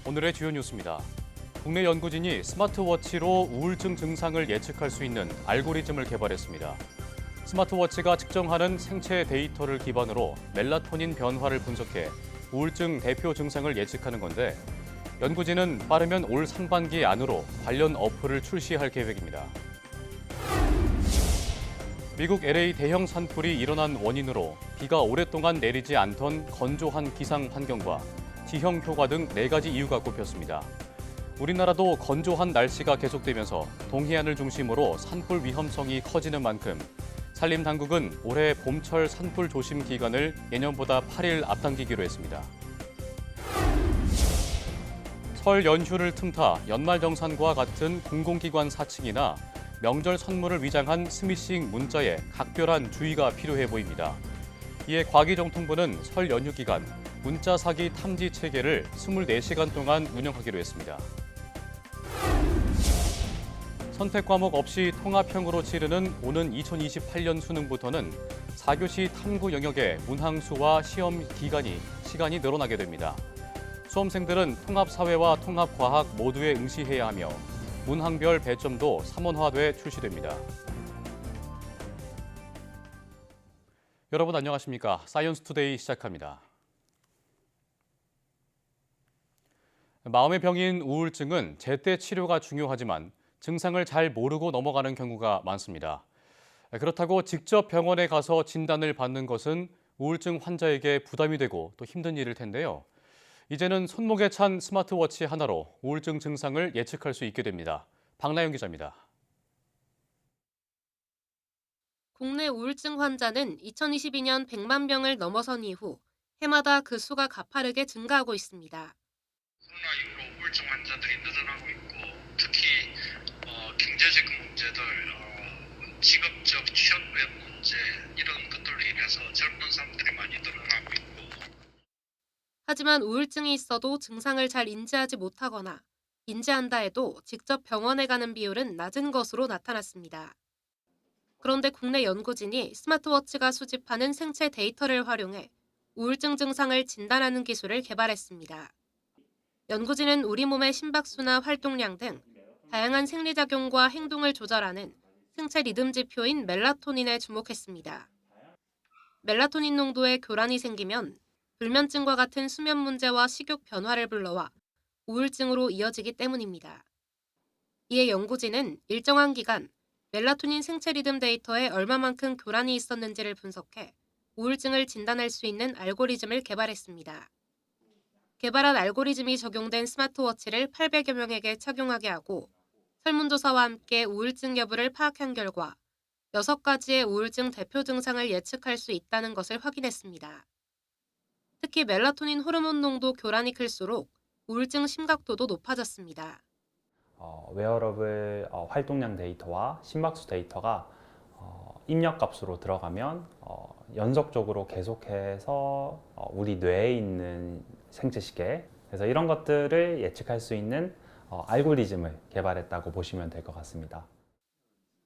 오늘의 주요 뉴스입니다. 국내 연구진이 스마트워치로 우울증 증상을 예측할 수 있는 알고리즘을 개발했습니다. 스마트워치가 측정하는 생체 데이터를 기반으로 멜라토닌 변화를 분석해 우울증 대표 증상을 예측하는 건데 연구진은 빠르면 올 상반기 안으로 관련 어플을 출시할 계획입니다. 미국 LA 대형 산불이 일어난 원인으로 비가 오랫동안 내리지 않던 건조한 기상 환경과 지형 효과 등 4가지 이유가 꼽혔습니다. 우리나라도 건조한 날씨가 계속되면서 동해안을 중심으로 산불 위험성이 커지는 만큼 산림당국은 올해 봄철 산불 조심 기간을 예년보다 8일 앞당기기로 했습니다. 설 연휴를 틈타 연말정산과 같은 공공기관 사측이나 명절 선물을 위장한 스미싱 문자에 각별한 주의가 필요해 보입니다. 이에 과기정통부는 설 연휴 기간 문자 사기 탐지 체계를 24시간 동안 운영하기로 했습니다. 선택 과목 없이 통합형으로 치르는 오는 2028년 수능부터는 4교시 탐구 영역의 문항수와 시험 시간이 늘어나게 됩니다. 수험생들은 통합사회와 통합과학 모두에 응시해야 하며 문항별 배점도 3원화돼 출시됩니다. 여러분 안녕하십니까? 사이언스 투데이 시작합니다. 마음의 병인 우울증은 제때 치료가 중요하지만 증상을 잘 모르고 넘어가는 경우가 많습니다. 그렇다고 직접 병원에 가서 진단을 받는 것은 우울증 환자에게 부담이 되고 또 힘든 일일 텐데요. 이제는 손목에 찬 스마트워치 하나로 우울증 증상을 예측할 수 있게 됩니다. 박나영 기자입니다. 국내 우울증 환자는 2022년 100만 명을 넘어선 이후 해마다 그 수가 가파르게 증가하고 있습니다. 코로나 이후로 우울증 환자들이 늘어나고 있고 특히 경제적 문제들, 직업적 취업의 문제 이런 것들로 인해서 젊은 사람들이 많이 늘어나고 있고 하지만 우울증이 있어도 증상을 잘 인지하지 못하거나 인지한다 해도 직접 병원에 가는 비율은 낮은 것으로 나타났습니다. 그런데 국내 연구진이 스마트워치가 수집하는 생체 데이터를 활용해 우울증 증상을 진단하는 기술을 개발했습니다. 연구진은 우리 몸의 심박수나 활동량 등 다양한 생리작용과 행동을 조절하는 생체 리듬 지표인 멜라토닌에 주목했습니다. 멜라토닌 농도에 교란이 생기면 불면증과 같은 수면 문제와 식욕 변화를 불러와 우울증으로 이어지기 때문입니다. 이에 연구진은 일정한 기간 멜라토닌 생체 리듬 데이터에 얼마만큼 교란이 있었는지를 분석해 우울증을 진단할 수 있는 알고리즘을 개발했습니다. 개발한 알고리즘이 적용된 스마트워치를 800여 명에게 착용하게 하고 설문조사와 함께 우울증 여부를 파악한 결과 6가지의 우울증 대표 증상을 예측할 수 있다는 것을 확인했습니다. 특히 멜라토닌 호르몬 농도 교란이 클수록 우울증 심각도도 높아졌습니다. 웨어러블 활동량 데이터와 심박수 데이터가 입력값으로 들어가면 연속적으로 계속해서 우리 뇌에 있는 생체 시계, 그래서 이런 것들을 예측할 수 있는 알고리즘을 개발했다고 보시면 될 것 같습니다.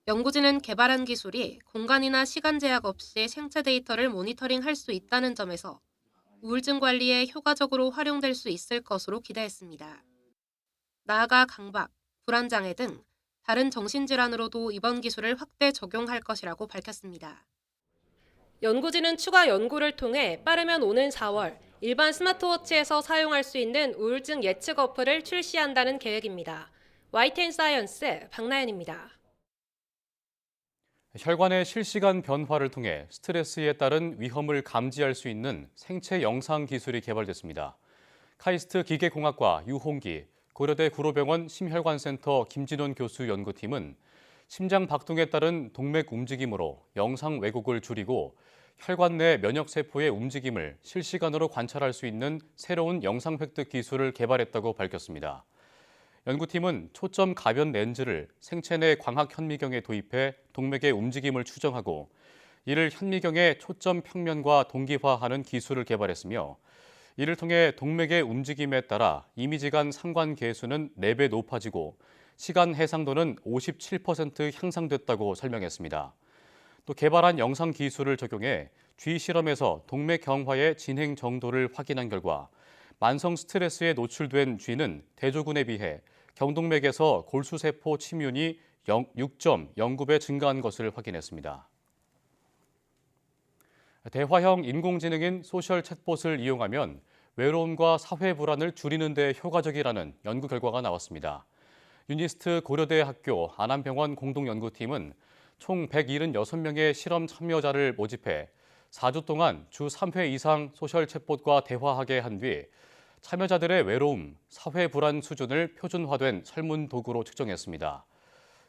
연구진은 개발한 기술이 공간이나 시간 제약 없이 생체 데이터를 모니터링할 수 있다는 점에서 우울증 관리에 효과적으로 활용될 수 있을 것으로 기대했습니다. 나아가 강박, 불안장애 등 다른 정신질환으로도 이번 기술을 확대 적용할 것이라고 밝혔습니다. 연구진은 추가 연구를 통해 빠르면 오는 4월 일반 스마트워치에서 사용할 수 있는 우울증 예측 어플을 출시한다는 계획입니다. YTN 사이언스 박나연입니다. 혈관의 실시간 변화를 통해 스트레스에 따른 위험을 감지할 수 있는 생체 영상 기술이 개발됐습니다. 카이스트 기계공학과 유홍기, 고려대 구로병원 심혈관센터 김진원 교수 연구팀은 심장 박동에 따른 동맥 움직임으로 영상 왜곡을 줄이고 혈관 내 면역세포의 움직임을 실시간으로 관찰할 수 있는 새로운 영상 획득 기술을 개발했다고 밝혔습니다. 연구팀은 초점 가변 렌즈를 생체 내 광학 현미경에 도입해 동맥의 움직임을 추정하고 이를 현미경의 초점 평면과 동기화하는 기술을 개발했으며 이를 통해 동맥의 움직임에 따라 이미지 간 상관 계수는 4배 높아지고 시간 해상도는 57% 향상됐다고 설명했습니다. 또 개발한 영상 기술을 적용해 쥐 실험에서 동맥 경화의 진행 정도를 확인한 결과 만성 스트레스에 노출된 쥐는 대조군에 비해 경동맥에서 골수세포 침윤이 6.09배 증가한 것을 확인했습니다. 대화형 인공지능인 소셜 챗봇을 이용하면 외로움과 사회 불안을 줄이는 데 효과적이라는 연구 결과가 나왔습니다. 유니스트 고려대 학교 안암병원 공동연구팀은 총 176명의 실험 참여자를 모집해 4주 동안 주 3회 이상 소셜 챗봇과 대화하게 한 뒤 참여자들의 외로움, 사회 불안 수준을 표준화된 설문 도구로 측정했습니다.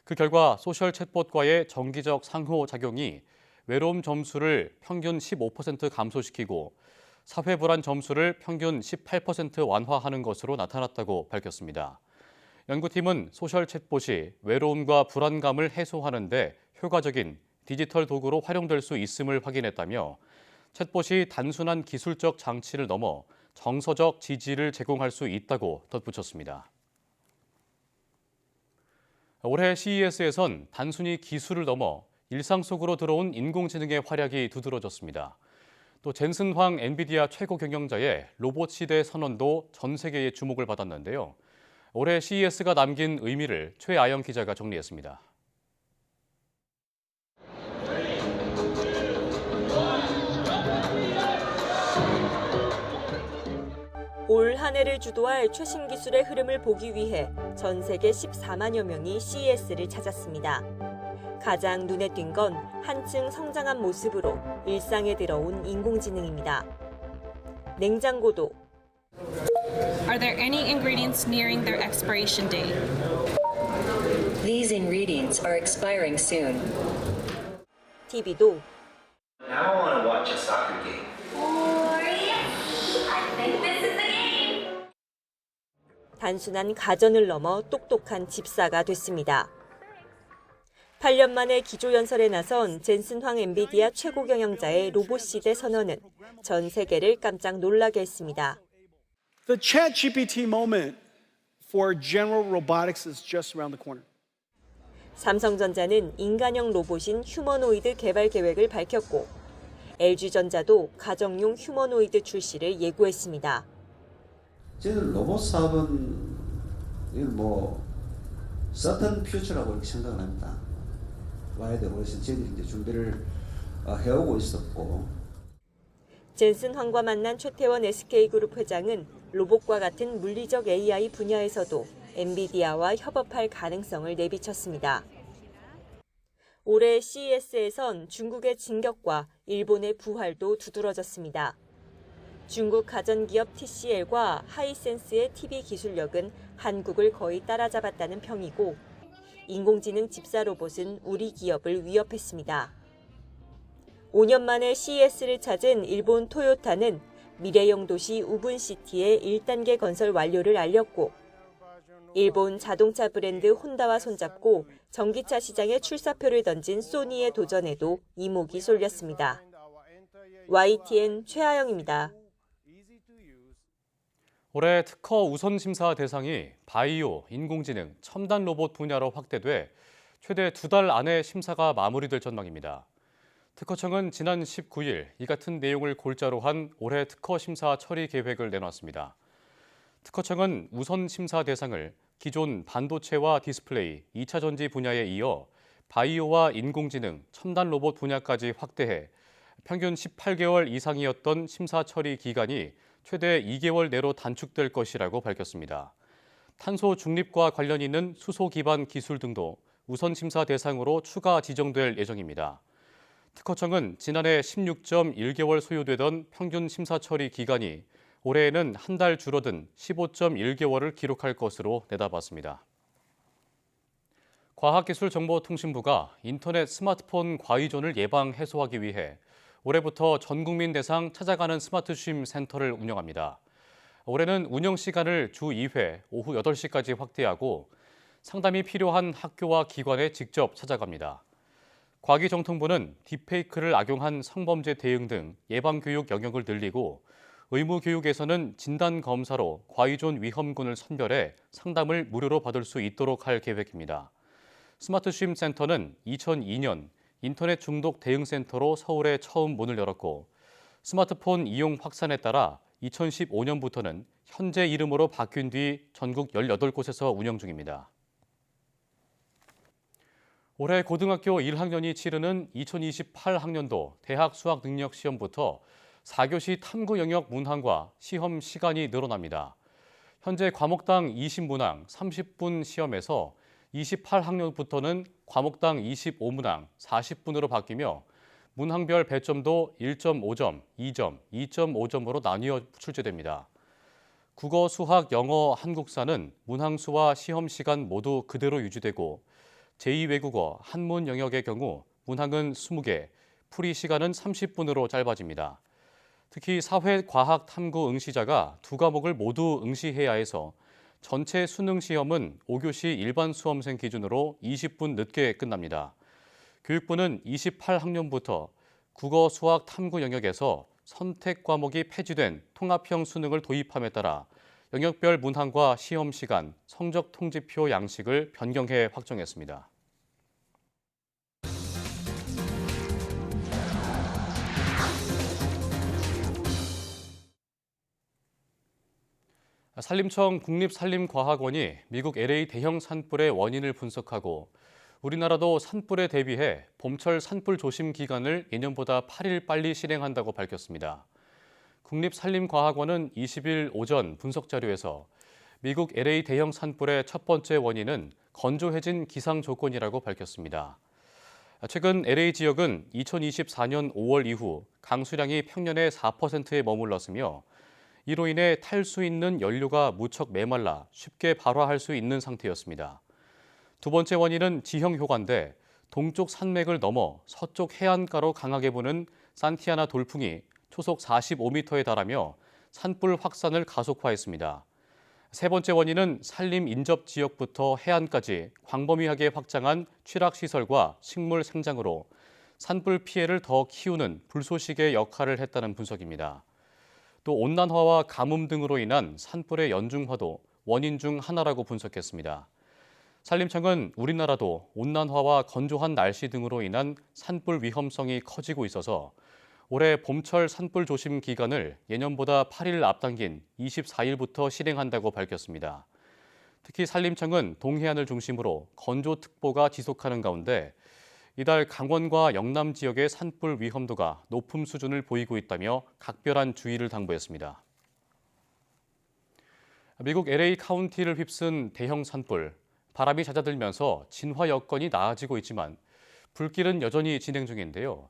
그 결과 소셜 챗봇과의 정기적 상호작용이 외로움 점수를 평균 15% 감소시키고 사회 불안 점수를 평균 18% 완화하는 것으로 나타났다고 밝혔습니다. 연구팀은 소셜 챗봇이 외로움과 불안감을 해소하는 데 효과적인 디지털 도구로 활용될 수 있음을 확인했다며 챗봇이 단순한 기술적 장치를 넘어 정서적 지지를 제공할 수 있다고 덧붙였습니다. 올해 CES에선 단순히 기술을 넘어 일상 속으로 들어온 인공지능의 활약이 두드러졌습니다. 또 젠슨 황 엔비디아 최고 경영자의 로봇 시대 선언도 전 세계의 주목을 받았는데요. 올해 CES가 남긴 의미를 최아영 기자가 정리했습니다. 올 한 해를 주도할 최신 기술의 흐름을 보기 위해 전 세계 14만여 명이 CES를 찾았습니다. 가장 눈에 띈 건 한층 성장한 모습으로 일상에 들어온 인공지능입니다. 냉장고도 Are there any ingredients nearing their expiration date? These ingredients are expiring soon. TV도 Now I want to watch a soccer game. 단순한 가전을 넘어 똑똑한 집사가 됐습니다. 8년 만에 기조연설에 나선 젠슨 황 엔비디아 최고 경영자의 로봇 시대 선언은 전 세계를 깜짝 놀라게 했습니다. The ChatGPT moment for general robotics is just around the corner. 삼성전자는 인간형 로봇인 휴머노이드 개발 계획을 밝혔고 LG전자도 가정용 휴머노이드 출시를 예고했습니다. 저는 로봇 사업은 certain future라고 이렇게 생각을 합니다. 와야 되고 그래서 저희들이 이제 준비를 해오고 있었고. 젠슨 황과 만난 최태원 SK그룹 회장은 로봇과 같은 물리적 AI 분야에서도 엔비디아와 협업할 가능성을 내비쳤습니다. 올해 CES에선 중국의 진격과 일본의 부활도 두드러졌습니다. 중국 가전기업 TCL과 하이센스의 TV 기술력은 한국을 거의 따라잡았다는 평이고 인공지능 집사 로봇은 우리 기업을 위협했습니다. 5년 만에 CES를 찾은 일본 토요타는 미래형 도시 우분시티의 1단계 건설 완료를 알렸고 일본 자동차 브랜드 혼다와 손잡고 전기차 시장에 출사표를 던진 소니의 도전에도 이목이 쏠렸습니다. YTN 최아영입니다. 올해 특허 우선 심사 대상이 바이오, 인공지능, 첨단 로봇 분야로 확대돼 최대 2달 안에 심사가 마무리될 전망입니다. 특허청은 지난 19일 이 같은 내용을 골자로 한 올해 특허 심사 처리 계획을 내놨습니다. 특허청은 우선 심사 대상을 기존 반도체와 디스플레이, 2차 전지 분야에 이어 바이오와 인공지능, 첨단 로봇 분야까지 확대해 평균 18개월 이상이었던 심사 처리 기간이 최대 2개월 내로 단축될 것이라고 밝혔습니다. 탄소 중립과 관련 있는 수소 기반 기술 등도 우선 심사 대상으로 추가 지정될 예정입니다. 특허청은 지난해 16.1개월 소요되던 평균 심사 처리 기간이 올해에는 한 달 줄어든 15.1개월을 기록할 것으로 내다봤습니다. 과학기술정보통신부가 인터넷 스마트폰 과의존을 예방 해소하기 위해 올해부터 전 국민 대상 찾아가는 스마트쉼 센터를 운영합니다. 올해는 운영 시간을 주 2회 오후 8시까지 확대하고 상담이 필요한 학교와 기관에 직접 찾아갑니다. 과기정통부는 딥페이크를 악용한 성범죄 대응 등 예방교육 영역을 늘리고 의무교육에서는 진단검사로 과의존 위험군을 선별해 상담을 무료로 받을 수 있도록 할 계획입니다. 스마트쉼 센터는 2002년 인터넷 중독 대응센터로 서울에 처음 문을 열었고 스마트폰 이용 확산에 따라 2015년부터는 현재 이름으로 바뀐 뒤 전국 18곳에서 운영 중입니다. 올해 고등학교 1학년이 치르는 2028학년도 대학 수학능력시험부터 4교시 탐구 영역 문항과 시험 시간이 늘어납니다. 현재 과목당 20문항 30분 시험에서 28학년부터는 과목당 25문항 40분으로 바뀌며 문항별 배점도 1.5점, 2점, 2.5점으로 나뉘어 출제됩니다. 국어, 수학, 영어, 한국사는 문항수와 시험 시간 모두 그대로 유지되고 제2외국어, 한문 영역의 경우 문항은 20개, 풀이 시간은 30분으로 짧아집니다. 특히 사회, 과학, 탐구 응시자가 두 과목을 모두 응시해야 해서 전체 수능 시험은 5교시 일반 수험생 기준으로 20분 늦게 끝납니다. 교육부는 28학년부터 국어, 수학, 탐구 영역에서 선택 과목이 폐지된 통합형 수능을 도입함에 따라 영역별 문항과 시험 시간, 성적 통지표 양식을 변경해 확정했습니다. 산림청 국립산림과학원이 미국 LA 대형 산불의 원인을 분석하고 우리나라도 산불에 대비해 봄철 산불 조심 기간을 예년보다 8일 빨리 실행한다고 밝혔습니다. 국립산림과학원은 20일 오전 분석 자료에서 미국 LA 대형 산불의 첫 번째 원인은 건조해진 기상 조건이라고 밝혔습니다. 최근 LA 지역은 2024년 5월 이후 강수량이 평년의 4%에 머물렀으며 이로 인해 탈 수 있는 연료가 무척 메말라 쉽게 발화할 수 있는 상태였습니다. 두 번째 원인은 지형 효과인데 동쪽 산맥을 넘어 서쪽 해안가로 강하게 부는 산티아나 돌풍이 초속 45m에 달하며 산불 확산을 가속화했습니다. 세 번째 원인은 산림 인접 지역부터 해안까지 광범위하게 확장한 취락시설과 식물 생장으로 산불 피해를 더 키우는 불쏘시개 역할을 했다는 분석입니다. 또 온난화와 가뭄 등으로 인한 산불의 연중화도 원인 중 하나라고 분석했습니다. 산림청은 우리나라도 온난화와 건조한 날씨 등으로 인한 산불 위험성이 커지고 있어서 올해 봄철 산불 조심 기간을 예년보다 8일 앞당긴 24일부터 실행한다고 밝혔습니다. 특히 산림청은 동해안을 중심으로 건조특보가 지속하는 가운데 이달 강원과 영남 지역의 산불 위험도가 높은 수준을 보이고 있다며 각별한 주의를 당부했습니다. 미국 LA 카운티를 휩쓴 대형 산불, 바람이 잦아들면서 진화 여건이 나아지고 있지만 불길은 여전히 진행 중인데요.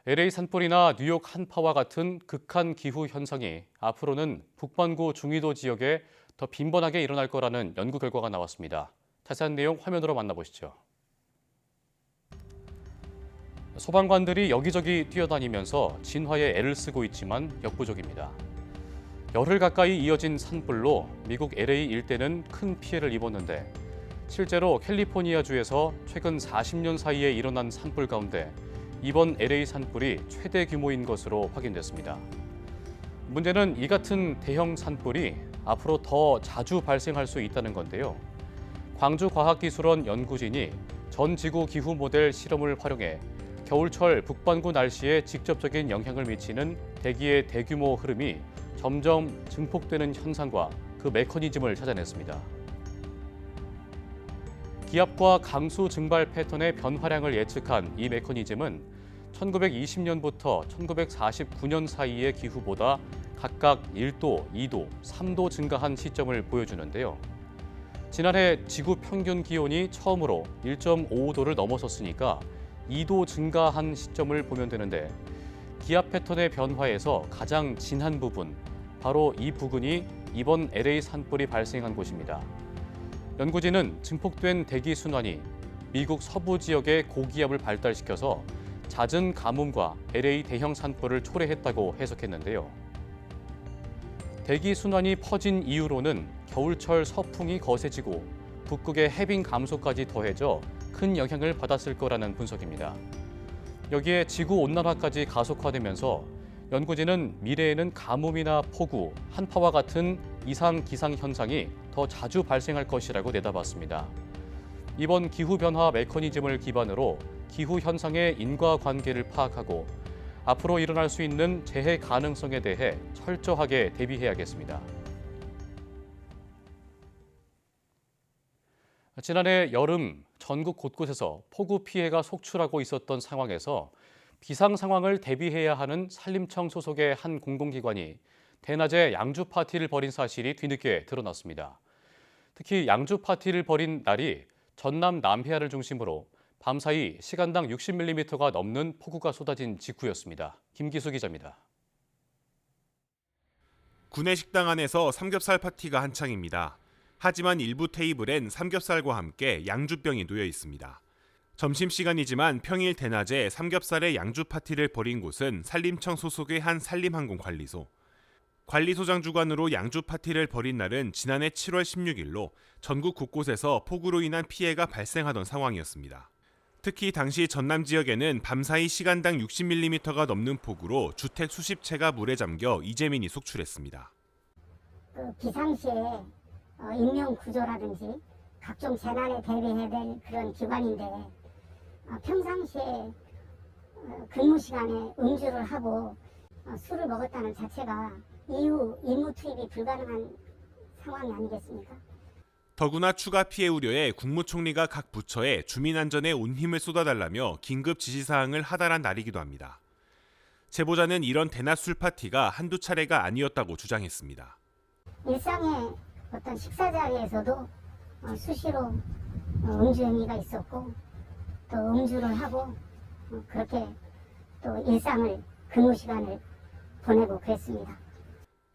LA 산불이나 뉴욕 한파와 같은 극한 기후 현상이 앞으로는 북반구 중위도 지역에 더 빈번하게 일어날 거라는 연구 결과가 나왔습니다. 자세한 내용 화면으로 만나보시죠. 소방관들이 여기저기 뛰어다니면서 진화에 애를 쓰고 있지만 역부족입니다. 열흘 가까이 이어진 산불로 미국 LA 일대는 큰 피해를 입었는데 실제로 캘리포니아주에서 최근 40년 사이에 일어난 산불 가운데 이번 LA 산불이 최대 규모인 것으로 확인됐습니다. 문제는 이 같은 대형 산불이 앞으로 더 자주 발생할 수 있다는 건데요. 광주과학기술원 연구진이 전 지구 기후 모델 실험을 활용해 겨울철 북반구 날씨에 직접적인 영향을 미치는 대기의 대규모 흐름이 점점 증폭되는 현상과 그 메커니즘을 찾아냈습니다. 기압과 강수 증발 패턴의 변화량을 예측한 이 메커니즘은 1920년부터 1949년 사이의 기후보다 각각 1도, 2도, 3도 증가한 시점을 보여주는데요. 지난해 지구 평균 기온이 처음으로 1.55도를 넘어섰으니까 2도 증가한 시점을 보면 되는데 기압 패턴의 변화에서 가장 진한 부분, 바로 이 부근이 이번 LA 산불이 발생한 곳입니다. 연구진은 증폭된 대기 순환이 미국 서부 지역의 고기압을 발달시켜서 잦은 가뭄과 LA 대형 산불을 초래했다고 해석했는데요. 대기 순환이 퍼진 이유로는 겨울철 서풍이 거세지고 북극의 해빙 감소까지 더해져 큰 영향을 받았을 거라는 분석입니다. 여기에 지구 온난화까지 가속화되면서 연구진은 미래에는 가뭄이나 폭우, 한파와 같은 이상 기상 현상이 더 자주 발생할 것이라고 내다봤습니다. 이번 기후변화 메커니즘을 기반으로 기후 현상의 인과관계를 파악하고 앞으로 일어날 수 있는 재해 가능성에 대해 철저하게 대비해야겠습니다. 지난해 여름 전국 곳곳에서 폭우 피해가 속출하고 있었던 상황에서 비상 상황을 대비해야 하는 산림청 소속의 한 공공기관이 대낮에 양주 파티를 벌인 사실이 뒤늦게 드러났습니다. 특히 양주 파티를 벌인 날이 전남 남해안을 중심으로 밤사이 시간당 60mm가 넘는 폭우가 쏟아진 직후였습니다. 김기수 기자입니다. 구내식당 안에서 삼겹살 파티가 한창입니다. 하지만 일부 테이블엔 삼겹살과 함께 양주병이 놓여 있습니다. 점심시간이지만 평일 대낮에 삼겹살의 양주 파티를 벌인 곳은 산림청 소속의 한 산림항공관리소. 관리소장 주관으로 양주 파티를 벌인 날은 지난해 7월 16일로 전국 곳곳에서 폭우로 인한 피해가 발생하던 상황이었습니다. 특히 당시 전남 지역에는 밤사이 시간당 60mm가 넘는 폭우로 주택 수십 채가 물에 잠겨 이재민이 속출했습니다. 비상시에 인명 구조라든지 각종 재난에 대비해야 될 그런 기관인데 평상시에 근무 시간에 음주를 하고 술을 먹었다는 자체가 이후 임무 투입이 불가능한 상황이 아니겠습니까? 더구나 추가 피해 우려에 국무총리가 각 부처에 주민 안전에 온 힘을 쏟아달라며 긴급 지시사항을 하달한 날이기도 합니다. 제보자는 이런 대낮 술 파티가 한두 차례가 아니었다고 주장했습니다. 일상의 어떤 식사 자리에서도 수시로 음주 행위가 있었고 또 음주를 하고 그렇게 또 일상을 근무 시간을 보내고 그랬습니다.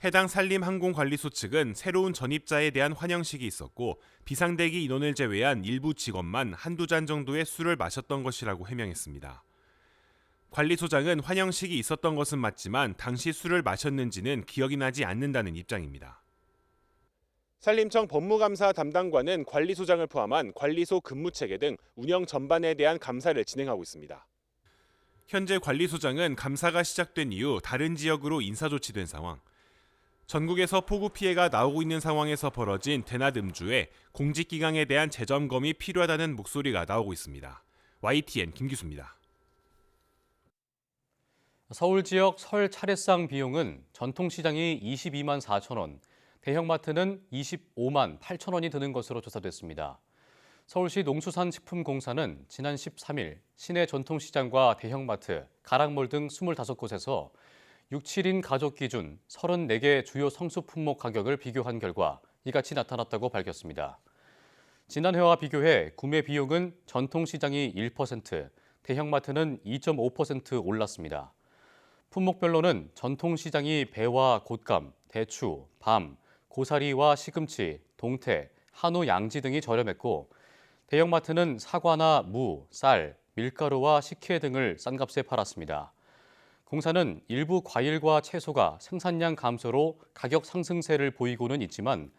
해당 산림항공관리소 측은 새로운 전입자에 대한 환영식이 있었고 비상대기 인원을 제외한 일부 직원만 한두 잔 정도의 술을 마셨던 것이라고 해명했습니다. 관리소장은 환영식이 있었던 것은 맞지만 당시 술을 마셨는지는 기억이 나지 않는다는 입장입니다. 산림청 법무감사 담당관은 관리소장을 포함한 관리소 근무체계 등 운영 전반에 대한 감사를 진행하고 있습니다. 현재 관리소장은 감사가 시작된 이후 다른 지역으로 인사조치된 상황. 전국에서 폭우 피해가 나오고 있는 상황에서 벌어진 대낮 음주에 공직기강에 대한 재점검이 필요하다는 목소리가 나오고 있습니다. YTN 김기수입니다. 서울 지역 설 차례상 비용은 전통시장이 22만 4천 원, 대형마트는 25만 8천 원이 드는 것으로 조사됐습니다. 서울시 농수산식품공사는 지난 13일 시내 전통시장과 대형마트, 가락몰 등 25곳에서 6, 7인 가족 기준 34개 주요 성수 품목 가격을 비교한 결과 이같이 나타났다고 밝혔습니다. 지난해와 비교해 구매 비용은 전통시장이 1%, 대형마트는 2.5% 올랐습니다. 품목별로는 전통시장이 배와 곶감, 대추, 밤, 고사리와 시금치, 동태, 한우, 양지 등이 저렴했고 대형마트는 사과나 무, 쌀, 밀가루와 식혜 등을 싼 값에 팔았습니다. 공사는 일부 과일과 채소가 생산량 감소로 가격 상승세를 보이고는 있지만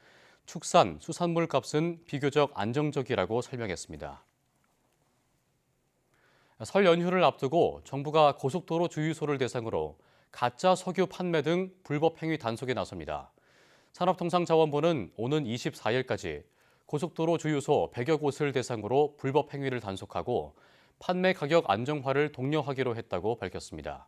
축산, 수산물 값은 비교적 안정적이라고 설명했습니다. 설 연휴를 앞두고 정부가 고속도로 주유소를 대상으로 가짜 석유 판매 등 불법 행위 단속에 나섭니다. 산업통상자원부는 오는 24일까지 고속도로 주유소 100여 곳을 대상으로 불법 행위를 단속하고 판매 가격 안정화를 독려하기로 했다고 밝혔습니다.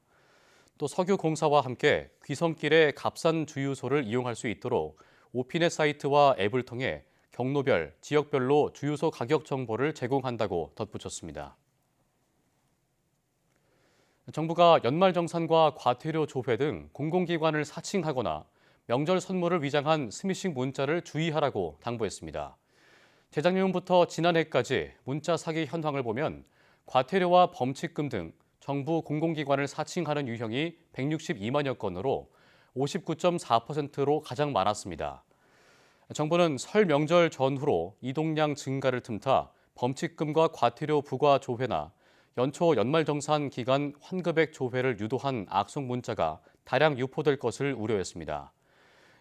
또 석유공사와 함께 귀성길에 값싼 주유소를 이용할 수 있도록 오피넷 사이트와 앱을 통해 경로별, 지역별로 주유소 가격 정보를 제공한다고 덧붙였습니다. 정부가 연말정산과 과태료 조회 등 공공기관을 사칭하거나 명절 선물을 위장한 스미싱 문자를 주의하라고 당부했습니다. 재작년부터 지난해까지 문자 사기 현황을 보면 과태료와 범칙금 등 정부 공공기관을 사칭하는 유형이 162만여 건으로 59.4%로 가장 많았습니다. 정부는 설 명절 전후로 이동량 증가를 틈타 범칙금과 과태료 부과 조회나 연초 연말정산 기간 환급액 조회를 유도한 악성 문자가 다량 유포될 것을 우려했습니다.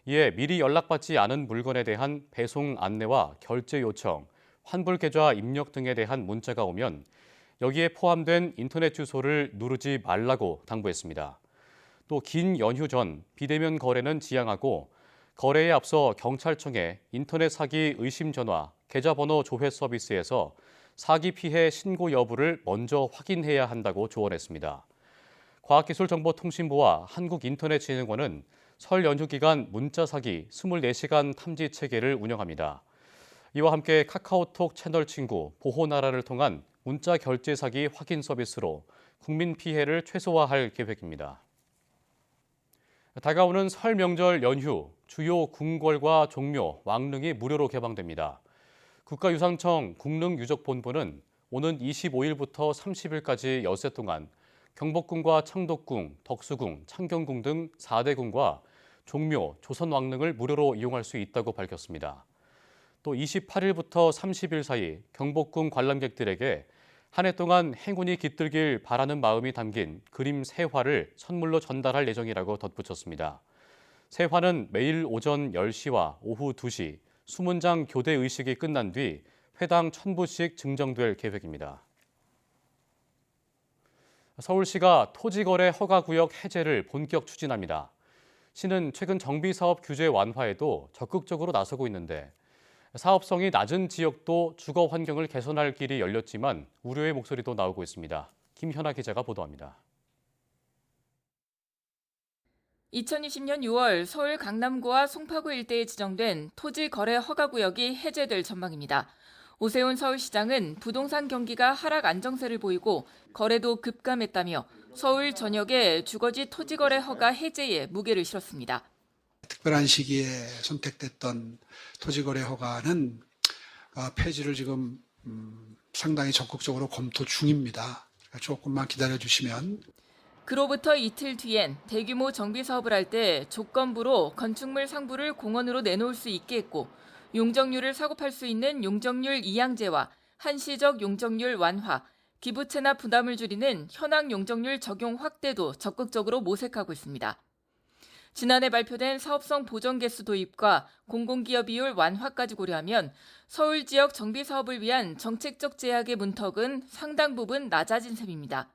이에 미리 연락받지 않은 물건에 대한 배송 안내와 결제 요청, 환불 계좌 입력 등에 대한 문자가 오면 여기에 포함된 인터넷 주소를 누르지 말라고 당부했습니다. 또 긴 연휴 전 비대면 거래는 지양하고 거래에 앞서 경찰청에 인터넷 사기 의심 전화, 계좌번호 조회 서비스에서 사기 피해 신고 여부를 먼저 확인해야 한다고 조언했습니다. 과학기술정보통신부와 한국인터넷진흥원은 설 연휴 기간 문자 사기 24시간 탐지 체계를 운영합니다. 이와 함께 카카오톡 채널 친구, 보호나라를 통한 문자 결제 사기 확인 서비스로 국민 피해를 최소화할 계획입니다. 다가오는 설 명절 연휴, 주요 궁궐과 종묘, 왕릉이 무료로 개방됩니다. 국가유상청 국릉유적본부는 오는 25일부터 30일까지 엿새 동안 경복궁과 창덕궁, 덕수궁, 창경궁 등 4대 궁과 종묘, 조선왕릉을 무료로 이용할 수 있다고 밝혔습니다. 또 28일부터 30일 사이 경복궁 관람객들에게 한 해 동안 행운이 깃들길 바라는 마음이 담긴 그림 세 화를 선물로 전달할 예정이라고 덧붙였습니다. 세 화는 매일 오전 10시와 오후 2시 수문장 교대 의식이 끝난 뒤 회당 1000부씩 증정될 계획입니다. 서울시가 토지거래 허가구역 해제를 본격 추진합니다. 시는 최근 정비사업 규제 완화에도 적극적으로 나서고 있는데 사업성이 낮은 지역도 주거 환경을 개선할 길이 열렸지만 우려의 목소리도 나오고 있습니다. 김현아 기자가 보도합니다. 2020년 6월 서울 강남구와 송파구 일대에 지정된 토지 거래 허가구역이 해제될 전망입니다. 오세훈 서울시장은 부동산 경기가 하락 안정세를 보이고 거래도 급감했다며 서울 전역의 주거지 토지거래 허가 해제에 무게를 실었습니다. 특별한 시기에 선택됐던 토지거래 허가는 폐지를 지금 상당히 적극적으로 검토 중입니다. 조금만 기다려주시면. 그로부터 이틀 뒤엔 대규모 정비 사업을 할 때 조건부로 건축물 상부를 공원으로 내놓을 수 있게 했고 용적률을 사고팔 수 있는 용적률 이양제와 한시적 용적률 완화, 기부 체납 부담을 줄이는 현황 용적률 적용 확대도 적극적으로 모색하고 있습니다. 지난해 발표된 사업성 보전 개수 도입과 공공기업 이율 완화까지 고려하면 서울 지역 정비 사업을 위한 정책적 제약의 문턱은 상당 부분 낮아진 셈입니다.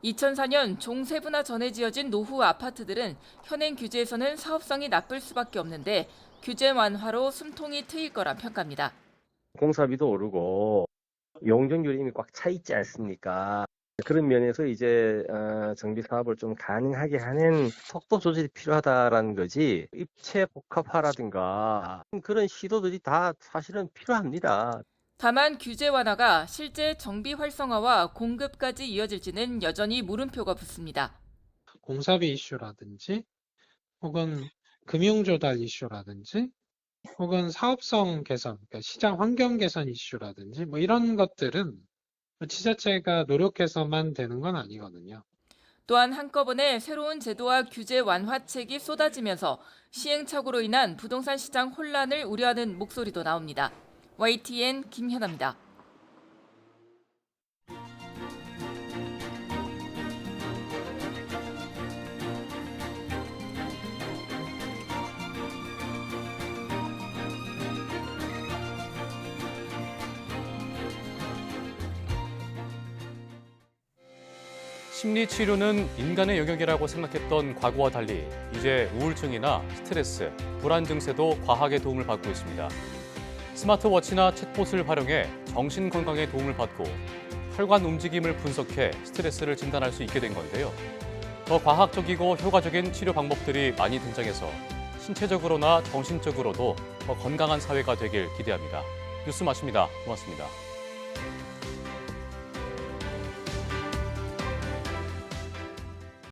2004년 종세분화 전에 지어진 노후 아파트들은 현행 규제에서는 사업성이 나쁠 수밖에 없는데 규제 완화로 숨통이 트일 거란 평가입니다. 공사비도 오르고 용적률이 이미 꽉 차 있지 않습니까? 그런 면에서 이제 정비 사업을 좀 가능하게 하는 속도 조절이 필요하다라는 거지. 입체 복합화라든가 그런 시도들이 다 사실은 필요합니다. 다만 규제 완화가 실제 정비 활성화와 공급까지 이어질지는 여전히 물음표가 붙습니다. 공사비 이슈라든지 혹은 금융조달 이슈라든지 혹은 사업성 개선, 그러니까 시장 환경 개선 이슈라든지 뭐 이런 것들은 지자체가 노력해서만 되는 건 아니거든요. 또한 한꺼번에 새로운 제도와 규제 완화책이 쏟아지면서 시행착오로 인한 부동산 시장 혼란을 우려하는 목소리도 나옵니다. YTN 김현아입니다. 심리치료는 인간의 영역이라고 생각했던 과거와 달리 이제 우울증이나 스트레스, 불안 증세도 과학의 도움을 받고 있습니다. 스마트워치나 챗봇을 활용해 정신건강에 도움을 받고 혈관 움직임을 분석해 스트레스를 진단할 수 있게 된 건데요. 더 과학적이고 효과적인 치료 방법들이 많이 등장해서 신체적으로나 정신적으로도 더 건강한 사회가 되길 기대합니다. 뉴스 마칩니다. 고맙습니다.